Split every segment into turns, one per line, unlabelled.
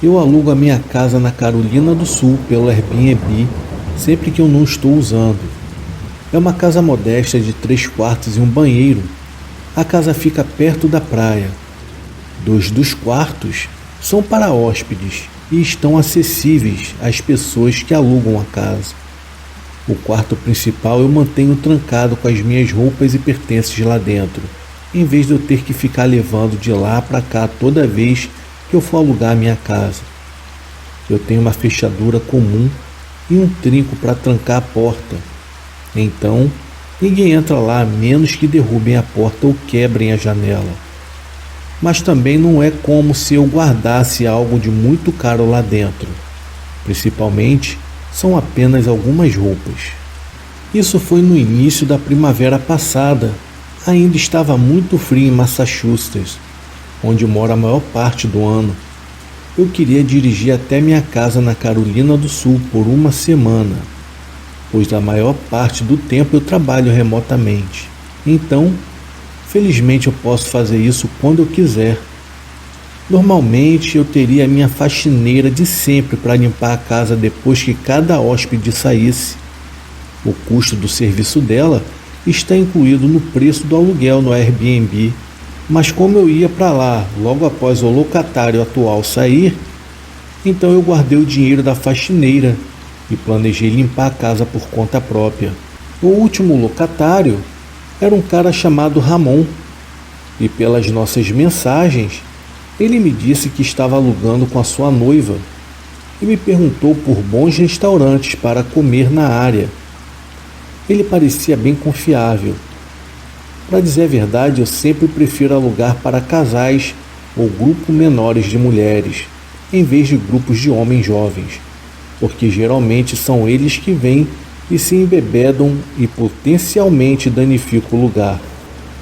Eu alugo a minha casa na Carolina do Sul pelo Airbnb sempre que eu não estou usando. É uma casa modesta de 3 quartos e um banheiro. A casa fica perto da praia. 2 dos quartos são para hóspedes e estão acessíveis às pessoas que alugam a casa. O quarto principal eu mantenho trancado com as minhas roupas e pertences lá dentro, em vez de eu ter que ficar levando de lá para cá toda vez que eu for alugar a minha casa. Eu tenho uma fechadura comum e um trinco para trancar a porta. Então, ninguém entra lá a menos que derrubem a porta ou quebrem a janela. Mas também não é como se eu guardasse algo de muito caro lá dentro. Principalmente, são apenas algumas roupas. Isso foi no início da primavera passada. Ainda estava muito frio em Massachusetts, onde moro a maior parte do ano. Eu queria dirigir até minha casa na Carolina do Sul por uma semana, pois a maior parte do tempo eu trabalho remotamente. Então, felizmente eu posso fazer isso quando eu quiser. Normalmente eu teria a minha faxineira de sempre para limpar a casa depois que cada hóspede saísse. O custo do serviço dela está incluído no preço do aluguel no Airbnb, mas como eu ia para lá logo após o locatário atual sair, então eu guardei o dinheiro da faxineira e planejei limpar a casa por conta própria. O último locatário era um cara chamado Ramon, e pelas nossas mensagens, ele me disse que estava alugando com a sua noiva e me perguntou por bons restaurantes para comer na área. Ele parecia bem confiável. Para dizer a verdade, eu sempre prefiro alugar para casais ou grupos menores de mulheres, em vez de grupos de homens jovens, porque geralmente são eles que vêm e se embebedam e potencialmente danificam o lugar.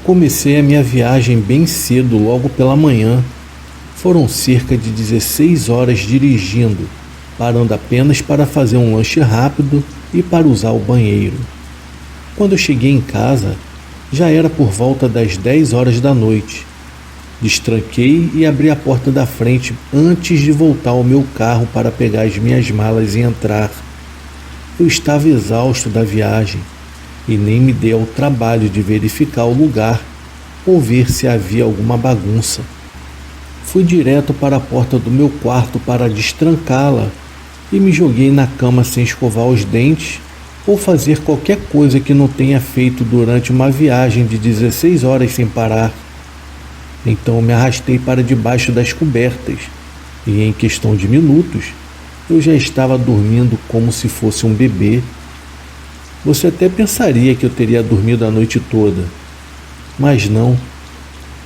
Comecei a minha viagem bem cedo, logo pela manhã. Foram cerca de 16 horas dirigindo, parando apenas para fazer um lanche rápido e para usar o banheiro. Quando eu cheguei em casa, já era por volta das 10 horas da noite. Destranquei e abri a porta da frente antes de voltar ao meu carro para pegar as minhas malas e entrar. Eu estava exausto da viagem e nem me dei ao trabalho de verificar o lugar ou ver se havia alguma bagunça. Fui direto para a porta do meu quarto para destrancá-la e me joguei na cama sem escovar os dentes ou fazer qualquer coisa que não tenha feito durante uma viagem de 16 horas sem parar. Então me arrastei para debaixo das cobertas e em questão de minutos eu já estava dormindo como se fosse um bebê. Você até pensaria que eu teria dormido a noite toda, mas não.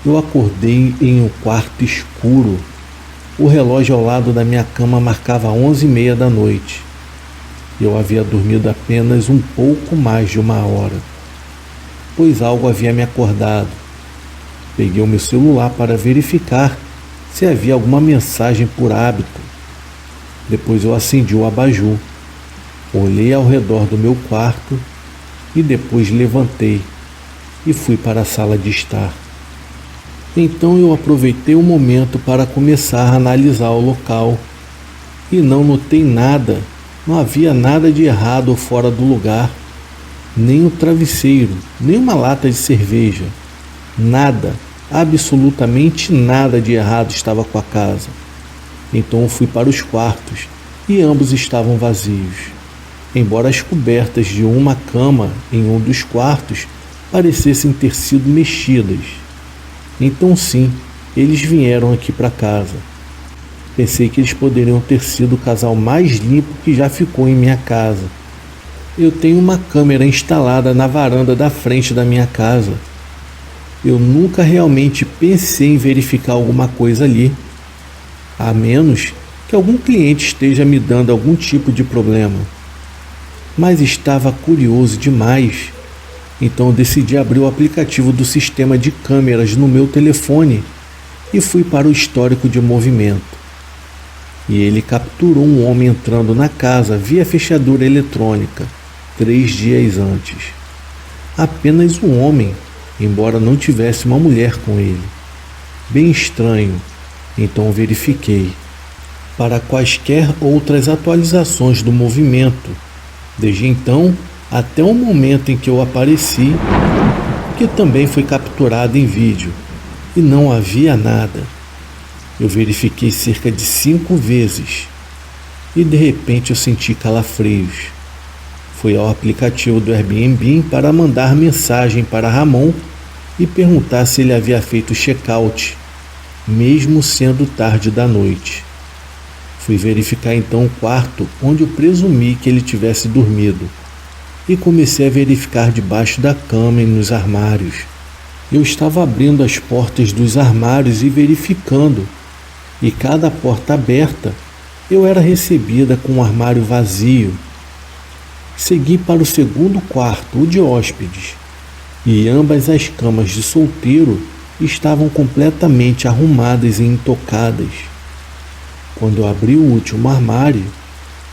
Eu acordei em um quarto escuro. O relógio ao lado da minha cama marcava 11h30 da noite. Eu havia dormido apenas um pouco mais de uma hora, pois algo havia me acordado. Peguei o meu celular para verificar se havia alguma mensagem por hábito. Depois eu acendi o abajur, olhei ao redor do meu quarto e depois levantei e fui para a sala de estar. Então eu aproveitei o momento para começar a analisar o local e não notei nada, não havia nada de errado ou fora do lugar, nem o travesseiro, nem uma lata de cerveja, nada, absolutamente nada de errado estava com a casa. Então eu fui para os quartos e ambos estavam vazios, embora as cobertas de uma cama em um dos quartos parecessem ter sido mexidas. Então sim, eles vieram aqui para casa. Pensei que eles poderiam ter sido o casal mais limpo que já ficou em minha casa. Eu tenho uma câmera instalada na varanda da frente da minha casa. Eu nunca realmente pensei em verificar alguma coisa ali, a menos que algum cliente esteja me dando algum tipo de problema. Mas estava curioso demais. Então eu decidi abrir o aplicativo do sistema de câmeras no meu telefone e fui para o histórico de movimento. E ele capturou um homem entrando na casa via fechadura eletrônica 3 dias antes. Apenas um homem, embora não tivesse uma mulher com ele. Bem estranho, então verifiquei. para quaisquer outras atualizações do movimento. Desde então, até o momento em que eu apareci, que também foi capturado em vídeo, e não havia nada. Eu verifiquei cerca de 5 vezes e de repente eu senti calafrios. Fui ao aplicativo do Airbnb para mandar mensagem para Ramon e perguntar se ele havia feito check-out, mesmo sendo tarde da noite. Fui verificar então o quarto onde eu presumi que ele tivesse dormido e comecei a verificar debaixo da cama e nos armários. Eu estava abrindo as portas dos armários e verificando, e cada porta aberta eu era recebida com um armário vazio. Segui para o segundo quarto, o de hóspedes, e ambas as camas de solteiro estavam completamente arrumadas e intocadas. Quando eu abri o último armário,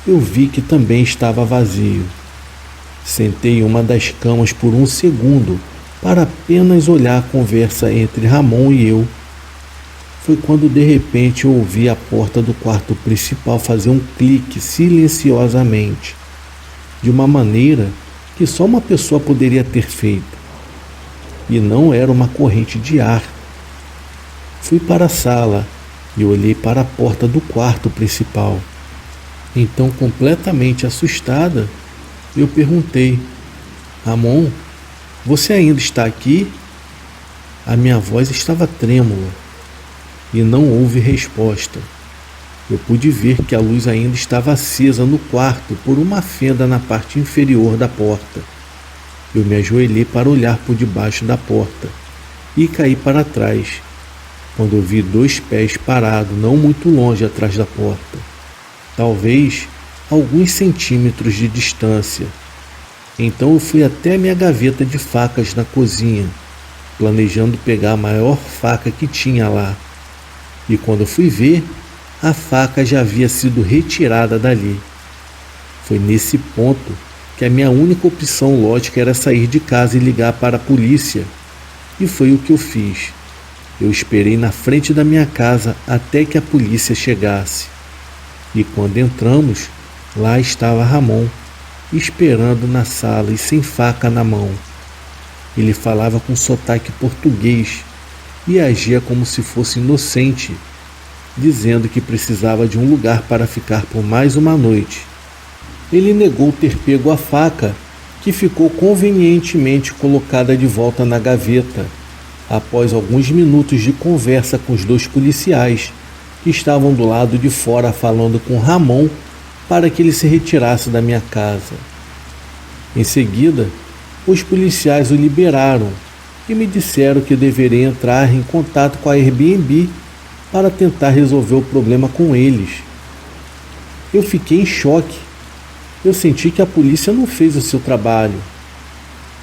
eu vi que também estava vazio. Sentei em uma das camas por um segundo para apenas olhar a conversa entre Ramon e eu. Foi quando de repente eu ouvi a porta do quarto principal fazer um clique silenciosamente, de uma maneira que só uma pessoa poderia ter feito. E não era uma corrente de ar. Fui para a sala e olhei para a porta do quarto principal. Então, completamente assustada, eu perguntei: Ramon, você ainda está aqui? A minha voz estava trêmula e não houve resposta. Eu pude ver que a luz ainda estava acesa no quarto por uma fenda na parte inferior da porta. Eu me ajoelhei para olhar por debaixo da porta e caí para trás, quando eu vi 2 pés parados não muito longe atrás da porta, talvez alguns centímetros de distância. Então eu fui até a minha gaveta de facas na cozinha, planejando pegar a maior faca que tinha lá. E quando eu fui ver, a faca já havia sido retirada dali. Foi nesse ponto que a minha única opção lógica era sair de casa e ligar para a polícia. E foi o que eu fiz. Eu esperei na frente da minha casa até que a polícia chegasse. E quando entramos, lá estava Ramon, esperando na sala e sem faca na mão. Ele falava com sotaque português e agia como se fosse inocente, dizendo que precisava de um lugar para ficar por mais uma noite. Ele negou ter pego a faca, que ficou convenientemente colocada de volta na gaveta, após alguns minutos de conversa com os 2 policiais, que estavam do lado de fora falando com Ramon para que ele se retirasse da minha casa. Em seguida, os policiais o liberaram e me disseram que eu deveria entrar em contato com a Airbnb para tentar resolver o problema com eles. Eu fiquei em choque. Eu senti que a polícia não fez o seu trabalho.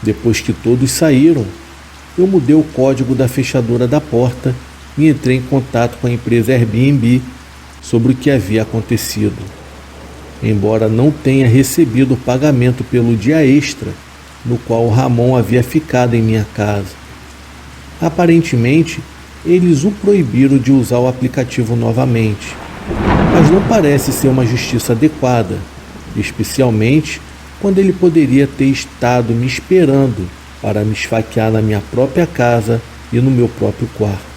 Depois que todos saíram, eu mudei o código da fechadura da porta e entrei em contato com a empresa Airbnb sobre o que havia acontecido. Embora não tenha recebido o pagamento pelo dia extra no qual o Ramon havia ficado em minha casa. Aparentemente, eles o proibiram de usar o aplicativo novamente. Mas não parece ser uma justiça adequada, especialmente quando ele poderia ter estado me esperando para me esfaquear na minha própria casa e no meu próprio quarto.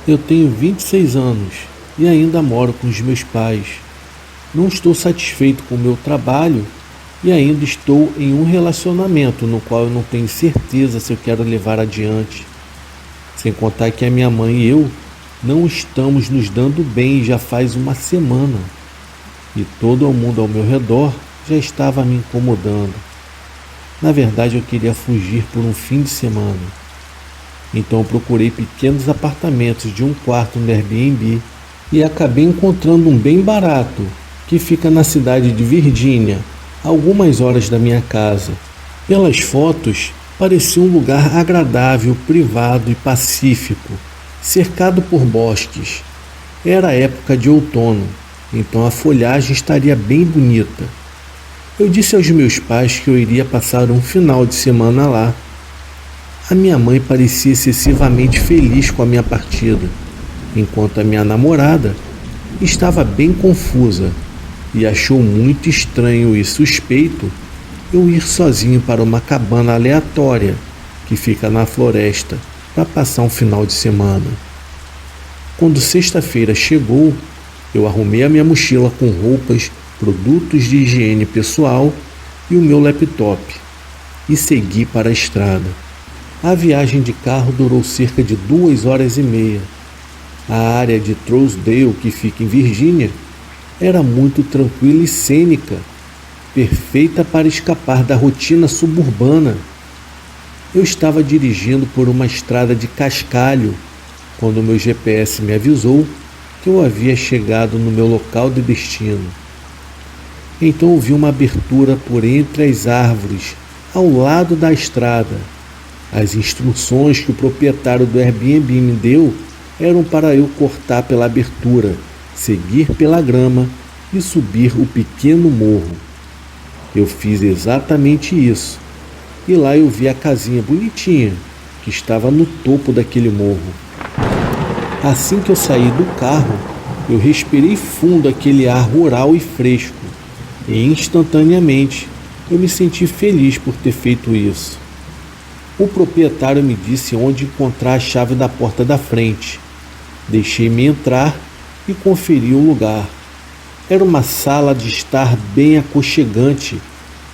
Eu tenho 26 anos e ainda moro com os meus pais. Não estou satisfeito com o meu trabalho e ainda estou em um relacionamento no qual eu não tenho certeza se eu quero levar adiante. Sem contar que a minha mãe e eu não estamos nos dando bem já faz uma semana. E todo o mundo ao meu redor já estava me incomodando. Na verdade, eu queria fugir por um fim de semana. Então eu procurei pequenos apartamentos de um quarto no Airbnb e acabei encontrando um bem barato, que fica na cidade de Virgínia, a algumas horas da minha casa. Pelas fotos, parecia um lugar agradável, privado e pacífico, cercado por bosques. Era a época de outono, então a folhagem estaria bem bonita. Eu disse aos meus pais que eu iria passar um final de semana lá. A minha mãe parecia excessivamente feliz com a minha partida, enquanto a minha namorada estava bem confusa e achou muito estranho e suspeito eu ir sozinho para uma cabana aleatória que fica na floresta para passar um final de semana. Quando sexta-feira chegou, eu arrumei a minha mochila com roupas, produtos de higiene pessoal e o meu laptop e segui para a estrada. A viagem de carro durou cerca de 2 horas e meia. A área de Trousdale, que fica em Virgínia, era muito tranquila e cênica, perfeita para escapar da rotina suburbana. Eu estava dirigindo por uma estrada de cascalho quando meu GPS me avisou que eu havia chegado no meu local de destino. Então ouvi uma abertura por entre as árvores, ao lado da estrada. As instruções que o proprietário do Airbnb me deu eram para eu cortar pela abertura, seguir pela grama e subir o pequeno morro. Eu fiz exatamente isso. E lá eu vi a casinha bonitinha que estava no topo daquele morro. Assim que eu saí do carro, eu respirei fundo aquele ar rural e fresco. E instantaneamente eu me senti feliz por ter feito isso. O proprietário me disse onde encontrar a chave da porta da frente. Deixei-me entrar e conferi o lugar. Era uma sala de estar bem aconchegante,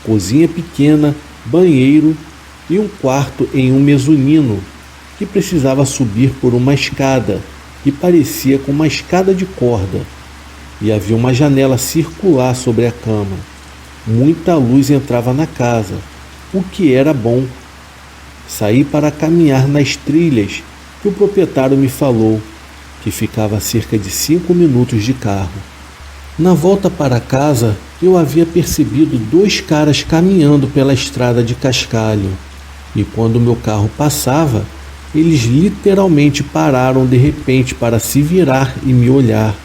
cozinha pequena, banheiro e um quarto em um mezanino que precisava subir por uma escada que parecia com uma escada de corda, e havia uma janela circular sobre a cama. Muita luz entrava na casa, o que era bom. Saí para caminhar nas trilhas que o proprietário me falou, que ficava a cerca de 5 minutos de carro. Na volta para casa, eu havia percebido 2 caras caminhando pela estrada de cascalho, e quando meu carro passava, eles literalmente pararam de repente para se virar e me olhar.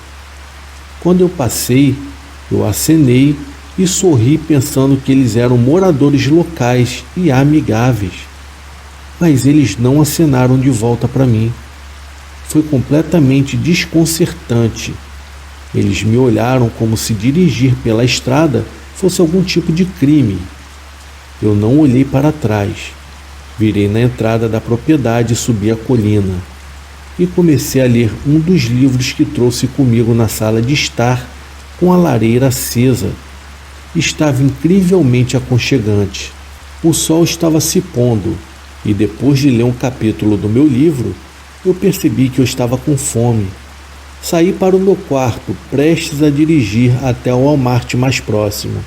Quando eu passei, eu acenei e sorri pensando que eles eram moradores locais e amigáveis. Mas eles não acenaram de volta para mim. Foi completamente desconcertante. Eles me olharam como se dirigir pela estrada fosse algum tipo de crime. Eu não olhei para trás. Virei na entrada da propriedade e subi a colina. E comecei a ler um dos livros que trouxe comigo na sala de estar, com a lareira acesa. Estava incrivelmente aconchegante. O sol estava se pondo, e depois de ler um capítulo do meu livro, eu percebi que eu estava com fome. Saí para o meu quarto, prestes a dirigir até o Walmart mais próximo.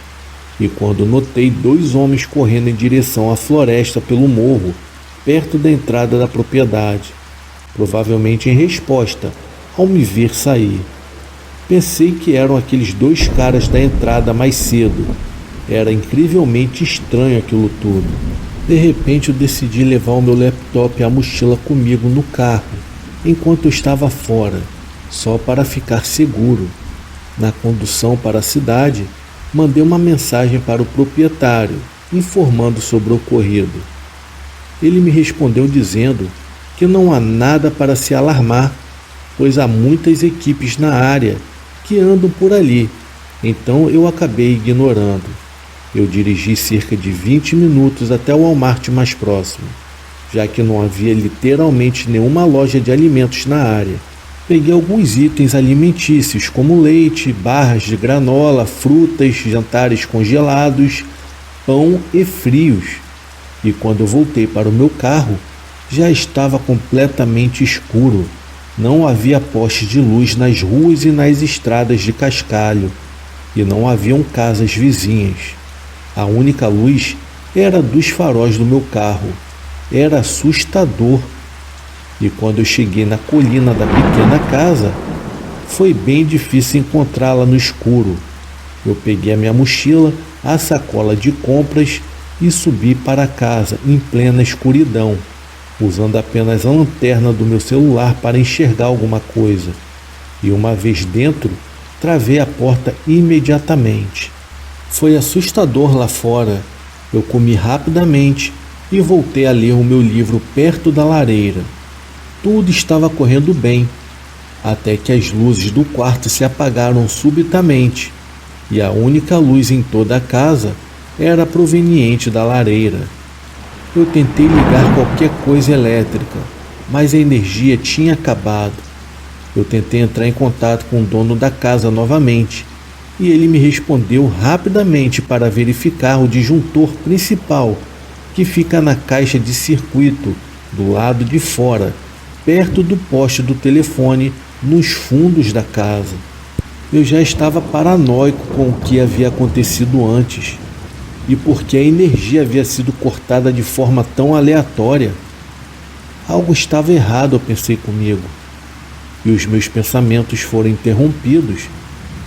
E quando notei 2 homens correndo em direção à floresta pelo morro, perto da entrada da propriedade, provavelmente em resposta ao me ver sair. Pensei que eram aqueles 2 caras da entrada mais cedo. Era incrivelmente estranho aquilo tudo. De repente eu decidi levar o meu laptop e a mochila comigo no carro, enquanto eu estava fora, só para ficar seguro. Na condução para a cidade, mandei uma mensagem para o proprietário, informando sobre o ocorrido. Ele me respondeu dizendo que não há nada para se alarmar, pois há muitas equipes na área que andam por ali, então eu acabei ignorando. Eu dirigi cerca de 20 minutos até o Walmart mais próximo, já que não havia literalmente nenhuma loja de alimentos na área. Peguei alguns itens alimentícios, como leite, barras de granola, frutas, jantares congelados, pão e frios. E quando eu voltei para o meu carro, já estava completamente escuro. Não havia postes de luz nas ruas e nas estradas de cascalho, e não haviam casas vizinhas. A única luz era dos faróis do meu carro. Era assustador. E quando eu cheguei na colina da pequena casa, foi bem difícil encontrá-la no escuro. Eu peguei a minha mochila, a sacola de compras e subi para casa em plena escuridão, usando apenas a lanterna do meu celular para enxergar alguma coisa. E uma vez dentro, travei a porta imediatamente. Foi assustador lá fora. Eu comi rapidamente e voltei a ler o meu livro perto da lareira. Tudo estava correndo bem, até que as luzes do quarto se apagaram subitamente, e a única luz em toda a casa era proveniente da lareira. Eu tentei ligar qualquer coisa elétrica, mas a energia tinha acabado. Eu tentei entrar em contato com o dono da casa novamente, e ele me respondeu rapidamente para verificar o disjuntor principal, que fica na caixa de circuito do lado de fora, perto do poste do telefone, nos fundos da casa. Eu já estava paranoico com o que havia acontecido antes e porque a energia havia sido cortada de forma tão aleatória. Algo estava errado, eu pensei comigo, e os meus pensamentos foram interrompidos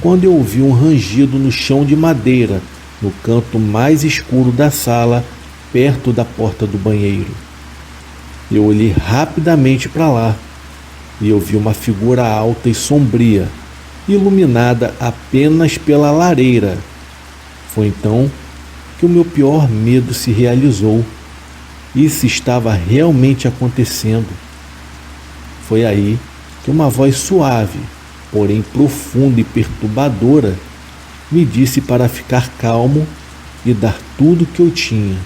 quando eu ouvi um rangido no chão de madeira no canto mais escuro da sala, perto da porta do banheiro. Eu olhei rapidamente para lá e eu vi uma figura alta e sombria, iluminada apenas pela lareira. Foi então que o meu pior medo se realizou. Isso estava realmente acontecendo. Foi aí que uma voz suave, porém profunda e perturbadora, me disse para ficar calmo e dar tudo o que eu tinha.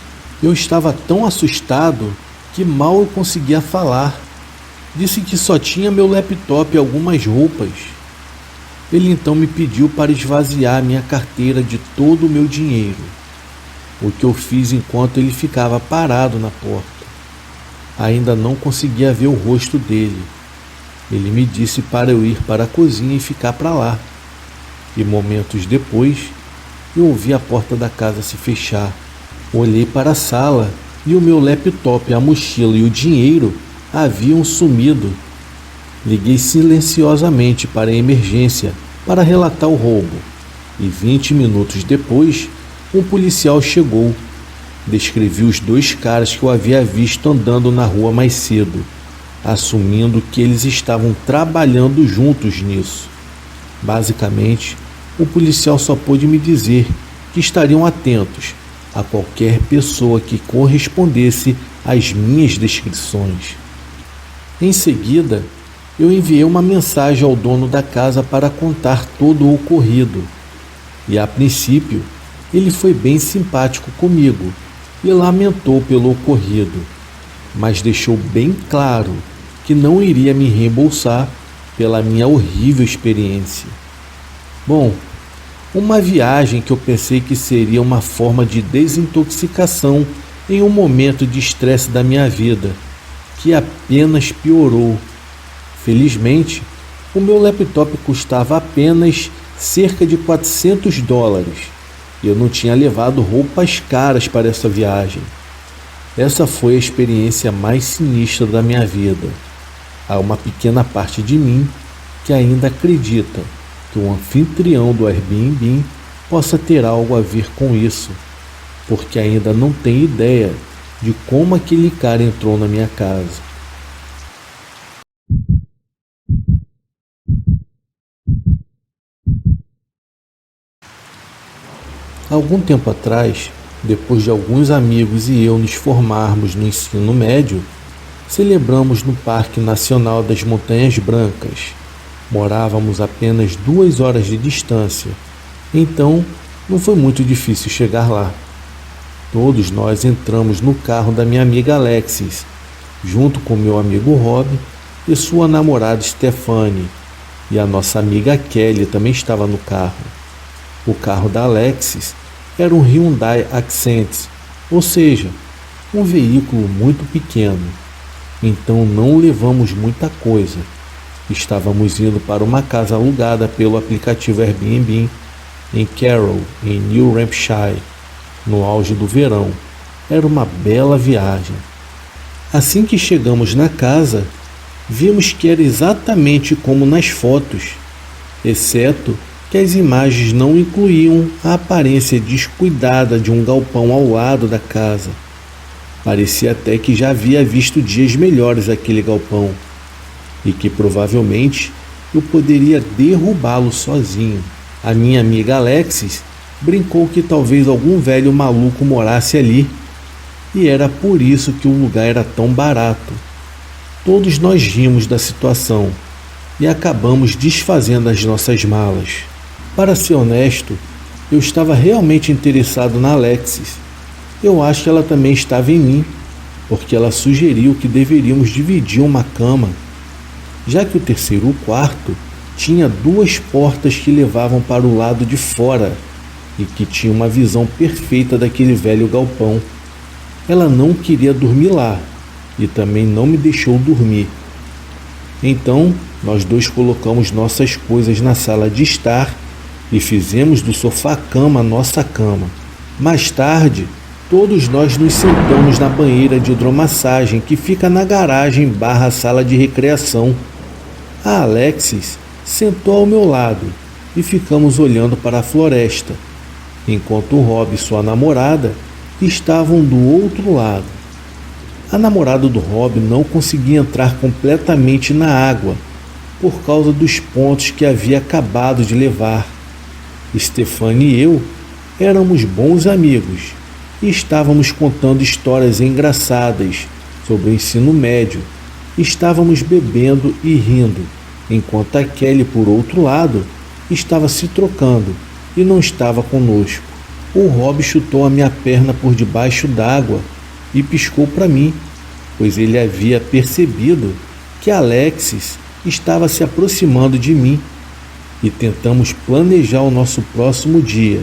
Eu estava tão assustado que mal eu conseguia falar. Disse que só tinha meu laptop e algumas roupas. Ele então me pediu para esvaziar minha carteira de todo o meu dinheiro, o que eu fiz enquanto ele ficava parado na porta. Ainda não conseguia ver o rosto dele. Ele me disse para eu ir para a cozinha e ficar para lá. E momentos depois, eu ouvi a porta da casa se fechar. Olhei para a sala e o meu laptop, a mochila e o dinheiro haviam sumido. Liguei silenciosamente para a emergência para relatar o roubo. E 20 minutos depois, um policial chegou. Descrevi os dois caras que eu havia visto andando na rua mais cedo, assumindo que eles estavam trabalhando juntos nisso. Basicamente, o policial só pôde me dizer que estariam atentos a qualquer pessoa que correspondesse às minhas descrições. Em seguida, eu enviei uma mensagem ao dono da casa para contar todo o ocorrido. E a princípio, ele foi bem simpático comigo e lamentou pelo ocorrido, mas deixou bem claro que não iria me reembolsar pela minha horrível experiência. Bom, uma viagem que eu pensei que seria uma forma de desintoxicação em um momento de estresse da minha vida, que apenas piorou. Felizmente, o meu laptop custava apenas cerca de $400 e eu não tinha levado roupas caras para essa viagem. Essa foi a experiência mais sinistra da minha vida. Há uma pequena parte de mim que ainda acredita que o anfitrião do Airbnb possa ter algo a ver com isso, porque ainda não tem ideia de como aquele cara entrou na minha casa. Algum tempo atrás, depois de alguns amigos e eu nos formarmos no ensino médio, celebramos no Parque Nacional das Montanhas Brancas. Morávamos apenas 2 horas de distância, então não foi muito difícil chegar lá. Todos nós entramos no carro da minha amiga Alexis, junto com meu amigo Rob e sua namorada Stephanie, e a nossa amiga Kelly também estava no carro. O carro da Alexis era um Hyundai Accent, ou seja, um veículo muito pequeno, então não levamos muita coisa. Estávamos indo para uma casa alugada pelo aplicativo Airbnb em Carroll, em New Hampshire, no auge do verão. Era uma bela viagem. Assim que chegamos na casa, vimos que era exatamente como nas fotos, exceto que as imagens não incluíam a aparência descuidada de um galpão ao lado da casa. Parecia até que já havia visto dias melhores aquele galpão e que provavelmente eu poderia derrubá-lo sozinho. A minha amiga Alexis brincou que talvez algum velho maluco morasse ali, e era por isso que o lugar era tão barato. Todos nós rimos da situação e acabamos desfazendo as nossas malas. Para ser honesto, eu estava realmente interessado na Alexis. Eu acho que ela também estava em mim, porque ela sugeriu que deveríamos dividir uma cama, já que o terceiro quarto tinha 2 portas que levavam para o lado de fora e que tinha uma visão perfeita daquele velho galpão. Ela não queria dormir lá e também não me deixou dormir. Então, nós 2 colocamos nossas coisas na sala de estar e fizemos do sofá-cama nossa cama. Mais tarde, todos nós nos sentamos na banheira de hidromassagem que fica na garagem / sala de recreação. A Alexis sentou ao meu lado e ficamos olhando para a floresta, enquanto o Rob e sua namorada estavam do outro lado. A namorada do Rob não conseguia entrar completamente na água por causa dos pontos que havia acabado de levar. Stefania e eu éramos bons amigos e estávamos contando histórias engraçadas sobre o ensino médio. Estávamos bebendo e rindo, enquanto a Kelly, por outro lado, estava se trocando e não estava conosco. O Rob chutou a minha perna por debaixo d'água e piscou para mim, pois ele havia percebido que Alexis estava se aproximando de mim, e tentamos planejar o nosso próximo dia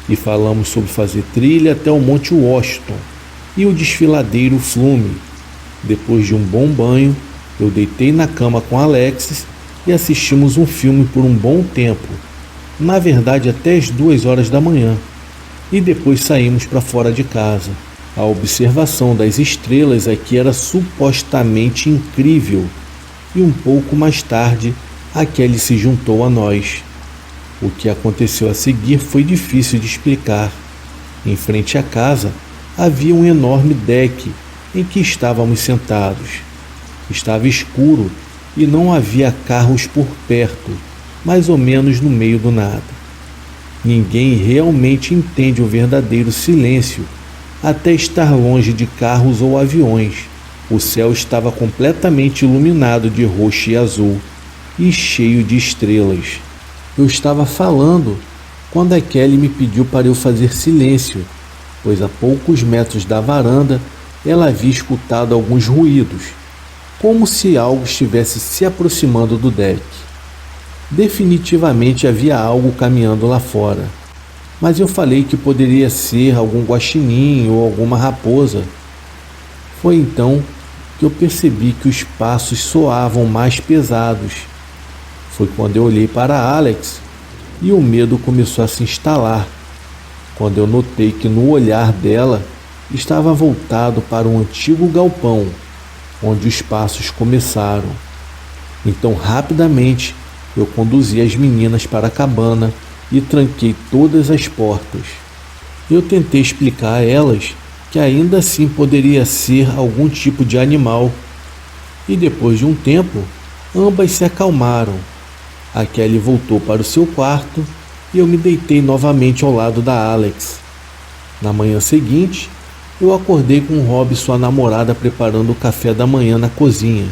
e falamos sobre fazer trilha até o Monte Washington e o desfiladeiro Flume. Depois de um bom banho, eu deitei na cama com Alexis e assistimos um filme por um bom tempo, na verdade até as 2 horas da manhã, e depois saímos para fora de casa. A observação das estrelas aqui era supostamente incrível, e um pouco mais tarde a Kelly se juntou a nós. O que aconteceu a seguir foi difícil de explicar. Em frente à casa havia um enorme deck em que estávamos sentados. Estava escuro e não havia carros por perto, mais ou menos no meio do nada. Ninguém realmente entende o verdadeiro silêncio até estar longe de carros ou aviões. O céu estava completamente iluminado de roxo e azul e cheio de estrelas. Eu estava falando quando a Kelly me pediu para eu fazer silêncio, pois a poucos metros da varanda ela havia escutado alguns ruídos, como se algo estivesse se aproximando do deck. Definitivamente havia algo caminhando lá fora, mas eu falei que poderia ser algum guaxinim ou alguma raposa. Foi então que eu percebi que os passos soavam mais pesados. Foi quando eu olhei para Alex e o medo começou a se instalar, quando eu notei que no olhar dela estava voltado para um antigo galpão, onde os passos começaram. Então, rapidamente, eu conduzi as meninas para a cabana e tranquei todas as portas. Eu tentei explicar a elas que ainda assim poderia ser algum tipo de animal, e depois de um tempo, ambas se acalmaram. A Kelly voltou para o seu quarto e eu me deitei novamente ao lado da Alex. Na manhã seguinte, eu acordei com o Rob e sua namorada preparando o café da manhã na cozinha,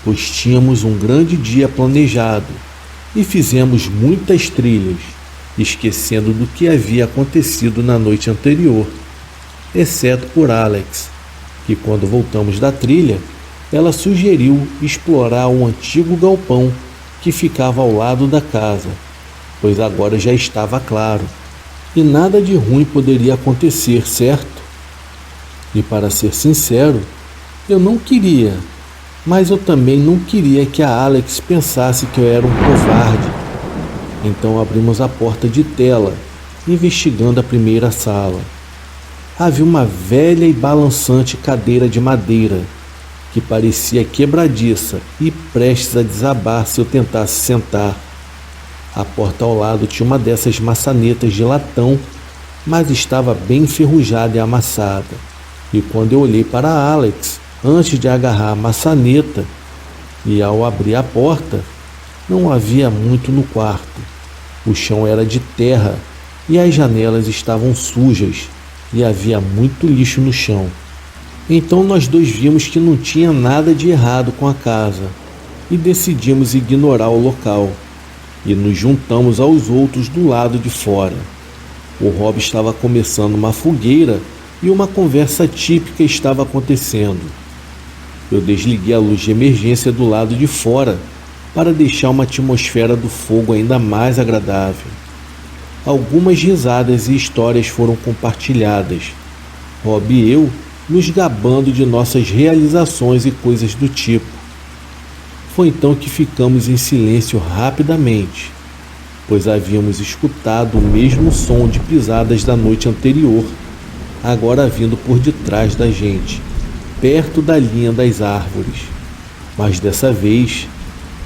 pois tínhamos um grande dia planejado e fizemos muitas trilhas, esquecendo do que havia acontecido na noite anterior, exceto por Alex, que quando voltamos da trilha, ela sugeriu explorar um antigo galpão que ficava ao lado da casa, pois agora já estava claro, e nada de ruim poderia acontecer, certo? E para ser sincero, eu não queria, mas eu também não queria que a Alex pensasse que eu era um covarde. Então abrimos a porta de tela, investigando a primeira sala. Havia uma velha e balançante cadeira de madeira, que parecia quebradiça e prestes a desabar se eu tentasse sentar. A porta ao lado tinha uma dessas maçanetas de latão, mas estava bem enferrujada e amassada. E quando eu olhei para Alex, antes de agarrar a maçaneta, e ao abrir a porta, não havia muito no quarto. O chão era de terra e as janelas estavam sujas e havia muito lixo no chão. Então nós dois vimos que não tinha nada de errado com a casa e decidimos ignorar o local e nos juntamos aos outros do lado de fora. O Rob estava começando uma fogueira e uma conversa típica estava acontecendo. Eu desliguei a luz de emergência do lado de fora para deixar uma atmosfera do fogo ainda mais agradável. Algumas risadas e histórias foram compartilhadas. Rob e eu nos gabando de nossas realizações e coisas do tipo. Foi então que ficamos em silêncio rapidamente, pois havíamos escutado o mesmo som de pisadas da noite anterior, agora vindo por detrás da gente, perto da linha das árvores. Mas dessa vez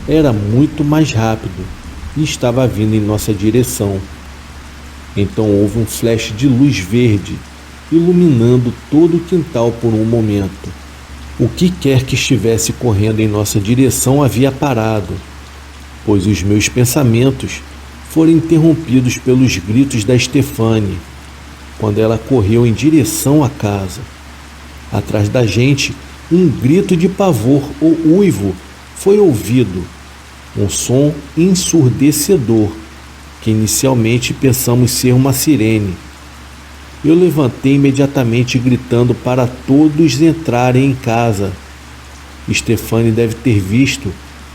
era muito mais rápido e estava vindo em nossa direção. Então houve um flash de luz verde, iluminando todo o quintal por um momento. O que quer que estivesse correndo em nossa direção havia parado, pois os meus pensamentos foram interrompidos pelos gritos da Stefanie, quando ela correu em direção à casa. Atrás da gente, um grito de pavor ou uivo foi ouvido, um som ensurdecedor, que inicialmente pensamos ser uma sirene. Eu levantei imediatamente gritando para todos entrarem em casa. Stefanie deve ter visto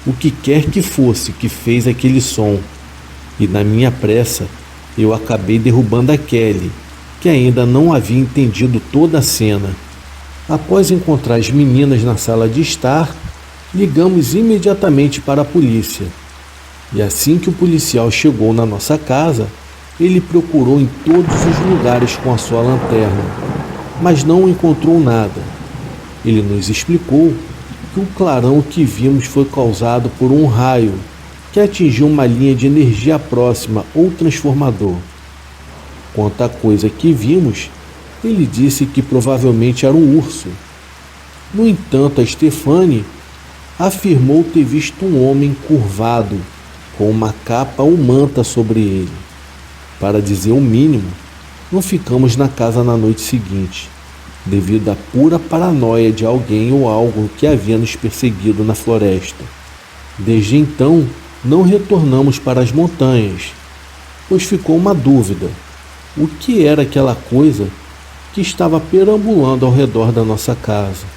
o que quer que fosse que fez aquele som, e na minha pressa eu acabei derrubando a Kelly, que ainda não havia entendido toda a cena. Após encontrar as meninas na sala de estar, ligamos imediatamente para a polícia. E assim que o policial chegou na nossa casa, ele procurou em todos os lugares com a sua lanterna, mas não encontrou nada. Ele nos explicou que o clarão que vimos foi causado por um raio que atingiu uma linha de energia próxima ou transformador. Quanto à coisa que vimos, ele disse que provavelmente era um urso. No entanto, a Stefanie afirmou ter visto um homem curvado, com uma capa ou manta sobre ele. Para dizer o mínimo, não ficamos na casa na noite seguinte, devido à pura paranoia de alguém ou algo que havia nos perseguido na floresta. Desde então, não retornamos para as montanhas, pois ficou uma dúvida: o que era aquela coisa que estava perambulando ao redor da nossa casa?